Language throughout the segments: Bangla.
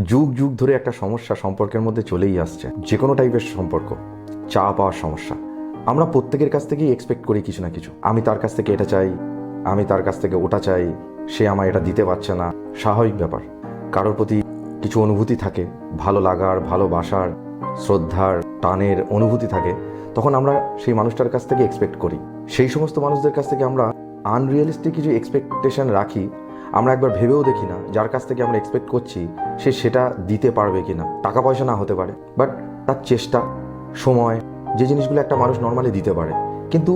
যুগ যুগ ধরে একটা সমস্যা সম্পর্কের মধ্যে চলেই আসছে, যে কোনো টাইপের সম্পর্ক, চাওয়া পাওয়ার সমস্যা। আমরা প্রত্যেকের কাছ থেকেই এক্সপেক্ট করি কিছু না কিছু। আমি তার কাছ থেকে এটা চাই, আমি তার কাছ থেকে ওটা চাই, সে আমায় এটা দিতে পারছে না। স্বাভাবিক ব্যাপার, কারোর প্রতি কিছু অনুভূতি থাকে, ভালো লাগার, ভালোবাসার, শ্রদ্ধার, টানের অনুভূতি থাকে, তখন আমরা সেই মানুষটার কাছ থেকে এক্সপেক্ট করি। সেই সমস্ত মানুষদের কাছ থেকে আমরা আনরিয়ালিস্টিক কিছু এক্সপেকটেশন রাখি। আমরা একবার ভেবেও দেখি না যার কাছ থেকে আমরা এক্সপেক্ট করছি সে সেটা দিতে পারবে কিনা। টাকা পয়সা না হতে পারে, বাট তার চেষ্টা, সময়, যে জিনিসগুলো একটা মানুষ নর্মালি দিতে পারে। কিন্তু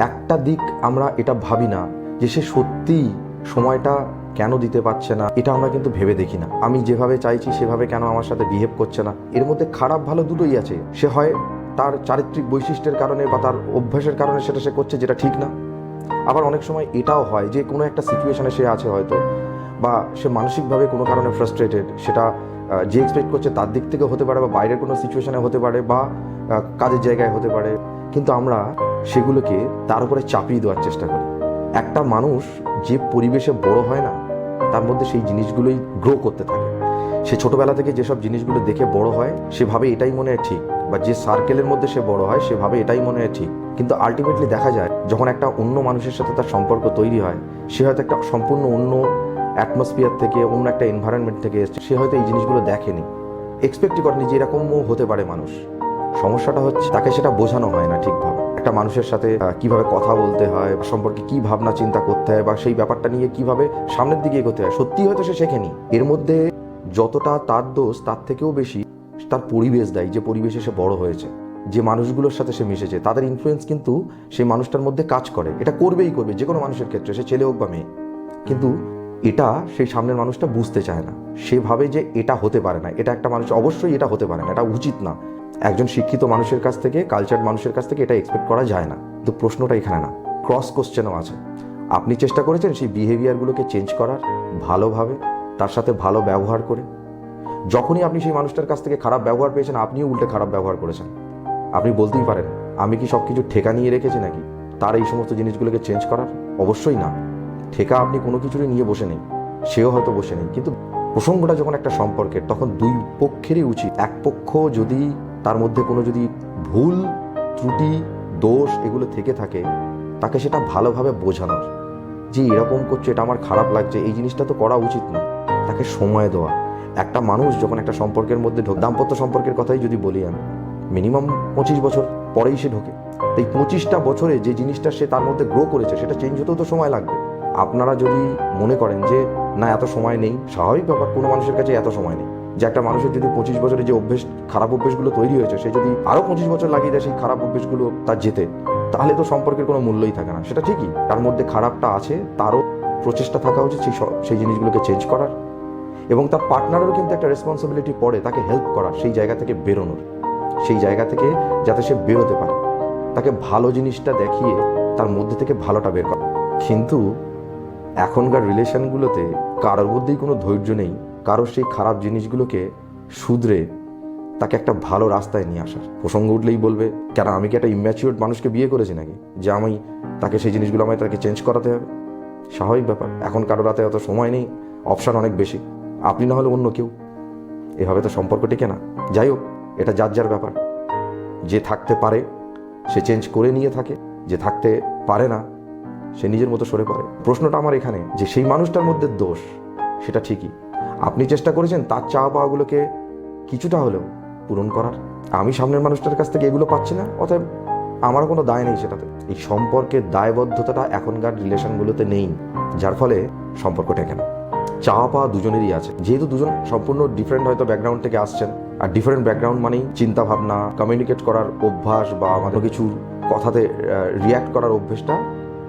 একটা দিক আমরা এটা ভাবি না যে সে সত্যিই সময়টা কেন দিতে পারছে না, এটা আমরা কিন্তু ভেবে দেখি না। আমি যেভাবে চাইছি সেভাবে কেন আমার সাথে বিহেভ করছে না। এর মধ্যে খারাপ ভালো দুটোই আছে। সে হয় তার চারিত্রিক বৈশিষ্ট্যের কারণে বা তার অভ্যাসের কারণে সেটা সে করছে, যেটা ঠিক না। আবার অনেক সময় এটাও হয় যে কোনো একটা সিচুয়েশনে সে আছে হয়তো, বা সে মানসিকভাবে কোনো কারণে ফ্রাস্ট্রেটেড। সেটা যে এক্সপেক্ট করছে তার দিক থেকে হতে পারে, বা বাইরের কোনো সিচুয়েশনে হতে পারে, বা কাজের জায়গায় হতে পারে। কিন্তু আমরা সেগুলোকে তার উপরে চাপিয়ে দেওয়ার চেষ্টা করি। একটা মানুষ যে পরিবেশে বড় হয় না, তার মধ্যে সেই জিনিসগুলোই গ্রো করতে থাকে। সে ছোটবেলা থেকে যেসব জিনিসগুলো দেখে বড় হয়, সেভাবে এটাই মনে হয় ঠিক, বা যে সার্কেলের মধ্যে সে বড় হয় সেভাবে এটাই মনে হয় ঠিক। কিন্তু আলটিমেটলি দেখা যায় যখন একটা অন্য মানুষের সাথে তার সম্পর্ক তৈরি হয়, সে হয়তো একটা সম্পূর্ণ অন্য অ্যাটমসফিয়ার থেকে, অন্য একটা এনভায়রনমেন্ট থেকে এসছে। সে হয়তো এই জিনিসগুলো দেখেনি, এক্সপেক্টই করেনি যে এরকমও হতে পারে মানুষ। সমস্যাটা হচ্ছে তাকে সেটা বোঝানো হয় না ঠিকভাবে। একটা মানুষের সাথে কিভাবে কথা বলতে হয়, সম্পর্কে কি ভাবনা চিন্তা করতে হয়, বা সেই ব্যাপারটা নিয়ে কিভাবে সামনের দিকে এগোতে হয়, সত্যি হয়তো সে শেখেনি। এর মধ্যে যতটা তার দোষ, তার থেকেও বেশি তার পরিবেশ দায়ী। যে পরিবেশে সে বড় হয়েছে, যে মানুষগুলোর সাথে সে মিশেছে, তাদের ইনফ্লুয়েন্স কিন্তু সেই মানুষটার মধ্যে কাজ করে। এটা করবেই করবে যে কোনো মানুষের ক্ষেত্রে, সে ছেলে হোক বা মেয়ে। কিন্তু এটা সেই সামনের মানুষটা বুঝতে চায় না। সে ভাবে যে এটা হতে পারে না, এটা একটা মানুষ, অবশ্যই এটা হতে পারে না, এটা উচিত না। একজন শিক্ষিত মানুষের কাছ থেকে, কালচার্ড মানুষের কাছ থেকে এটা এক্সপেক্ট করা যায় না। তো প্রশ্নটা এখানে না, ক্রস কোশ্চেনও আছে। আপনি চেষ্টা করেছেন সেই বিহেভিয়ারগুলোকে চেঞ্জ করার, ভালোভাবে তার সাথে ভালো ব্যবহার করে? যখনই আপনি সেই মানুষটার কাছ থেকে খারাপ ব্যবহার পেয়েছেন, আপনিও উল্টে খারাপ ব্যবহার করেছেন। আপনি বলতেই পারেন, আমি কি সব কিছু ঠেকা নিয়ে রেখেছি নাকি তার এই সমস্ত জিনিসগুলোকে চেঞ্জ করার? অবশ্যই না। ঠেকা আপনি কোনো কিছুরই নিয়ে বসে নেই, সেও হয়তো বসে নেই। কিন্তু প্রসঙ্গটা যখন একটা সম্পর্কের, তখন দুই পক্ষেরই উচিত, এক পক্ষ যদি তার মধ্যে কোনো যদি ভুল, ত্রুটি, দোষ এগুলো থেকে থাকে, তাকে সেটা ভালোভাবে বোঝানোর, যে এরকম করছে, এটা আমার খারাপ লাগছে, এই জিনিসটা তো করা উচিত না। তাকে সময় দেওয়া। একটা মানুষ যখন একটা সম্পর্কের মধ্যে ঢোকে, দাম্পত্য সম্পর্কের কথাই যদি বলি আমি, মিনিমাম 25 বছর পরেই সে ঢোকে। এই 25টা বছরে যে জিনিসটা সে তার মধ্যে গ্রো করেছে, সেটা চেঞ্জ হতেও তো সময় লাগবে। আপনারা যদি মনে করেন যে না এত সময় নেই, স্বাভাবিক ব্যাপার, কোনো মানুষের কাছে এত সময় নেই। যে একটা মানুষের যদি 25 বছরে যে অভ্যেস, খারাপ অভ্যেসগুলো তৈরি হয়েছে, সে যদি আরও 25 বছর লাগিয়ে দেয় সেই খারাপ অভ্যেসগুলো তার যেতে, তাহলে তো সম্পর্কের কোনো মূল্যই থাকে না। সেটা ঠিকই, তার মধ্যে খারাপটা আছে, তারও প্রচেষ্টা থাকা উচিত সেই জিনিসগুলোকে চেঞ্জ করার। এবং তার পার্টনারেরও কিন্তু একটা রেসপন্সিবিলিটি পড়ে তাকে হেল্প করার, সেই জায়গা থেকে বেরোনোর, সেই জায়গা থেকে যাতে সে বেরোতে পারে, তাকে ভালো জিনিসটা দেখিয়ে তার মধ্যে থেকে ভালোটা বের করা। কিন্তু এখনকার রিলেশনগুলোতে কারোর মধ্যেই কোনো ধৈর্য নেই কারোর সেই খারাপ জিনিসগুলোকে শুধরে তাকে একটা ভালো রাস্তায় নিয়ে আসার। প্রসঙ্গ উঠলেই বলবে, কেন আমি কি একটা ইম্যাচিউরড মানুষকে বিয়ে করেছি নাকি যে আমি তাকে সেই জিনিসগুলো আমায় তাকে চেঞ্জ করাতে হবে? স্বাভাবিক ব্যাপার, এখন কারোর হাতে অত সময় নেই, অপশান অনেক বেশি। আপনি না হলে অন্য কেউ, এভাবে তো সম্পর্ক টিকে না। যাই হোক, এটা যার যার ব্যাপার। যে থাকতে পারে সে চেঞ্জ করে নিয়ে থাকে, যে থাকতে পারে না সে নিজের মতো সরে পড়ে। প্রশ্নটা আমার এখানে যে সেই মানুষটার মধ্যে দোষ, সেটা ঠিকই, আপনি চেষ্টা করেছেন তার চাওয়া পাওয়াগুলোকে কিছুটা হলেও পূরণ করার। আমি সামনের মানুষটার কাছ থেকে এগুলো পাচ্ছি না, অতএব আমার কোনো দায় নেই সেটাতে। এই সম্পর্কের দায়বদ্ধতাটা এখনকার রিলেশনগুলোতে নেই, যার ফলে সম্পর্ক টেকে না। চাওয়া পাওয়া দুজনেরই আছে, যেহেতু দুজন সম্পূর্ণ ডিফারেন্ট হয়তো ব্যাকগ্রাউন্ড থেকে আসছেন। আর ডিফারেন্ট ব্যাকগ্রাউন্ড মানেই চিন্তা ভাবনা, কমিউনিকেট করার অভ্যাস, বা আমাদের কিছু কথাতে রিয়্যাক্ট করার অভ্যেসটা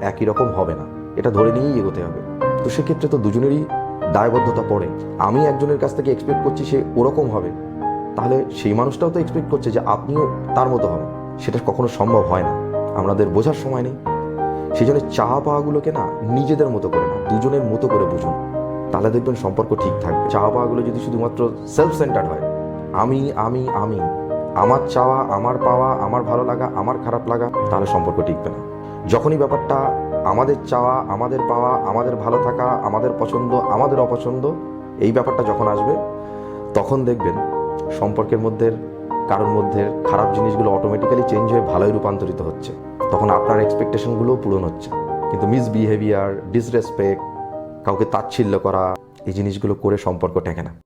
একই রকম হবে না, এটা ধরে নিয়েই এগোতে হবে। তো সেক্ষেত্রে তো দুজনেরই দায়বদ্ধতা পড়ে। আমি একজনের কাছ থেকে এক্সপেক্ট করছি সে ওরকম হবে, তাহলে সেই মানুষটাও তো এক্সপেক্ট করছে যে আপনিও তার মতো হবেন। সেটা কখনো সম্ভব হয় না, আমাদের বোঝার সময় নেই। সেই জন্য চাওয়া পাওয়াগুলোকে না নিজেদের মতো করে না, দুজনের মতো করে বুঝুন, তাহলে দেখবেন সম্পর্ক ঠিক থাকবে। চাওয়া পাওয়াগুলো যদি শুধুমাত্র সেলফ সেন্টার্ড হয়, আমি আমি আমি, আমার চাওয়া, আমার পাওয়া, আমার ভালো লাগা, আমার খারাপ লাগা, তাহলে সম্পর্ক টিকবে না। যখনই ব্যাপারটা আমাদের চাওয়া, আমাদের পাওয়া, আমাদের ভালো থাকা, আমাদের পছন্দ, আমাদের অপছন্দ, এই ব্যাপারটা যখন আসবে, তখন দেখবেন সম্পর্কের মধ্যে কারোর মধ্যে খারাপ জিনিসগুলো অটোমেটিক্যালি চেঞ্জ হয়ে ভালোই রূপান্তরিত হচ্ছে। তখন আপনার এক্সপেকটেশনগুলোও পূরণ হচ্ছে। কিন্তু মিসবিহেভিয়ার, ডিসরেসপেক্ট, কাউকে তাচ্ছিল্য করা, এই জিনিসগুলো করে সম্পর্ক টেকে না।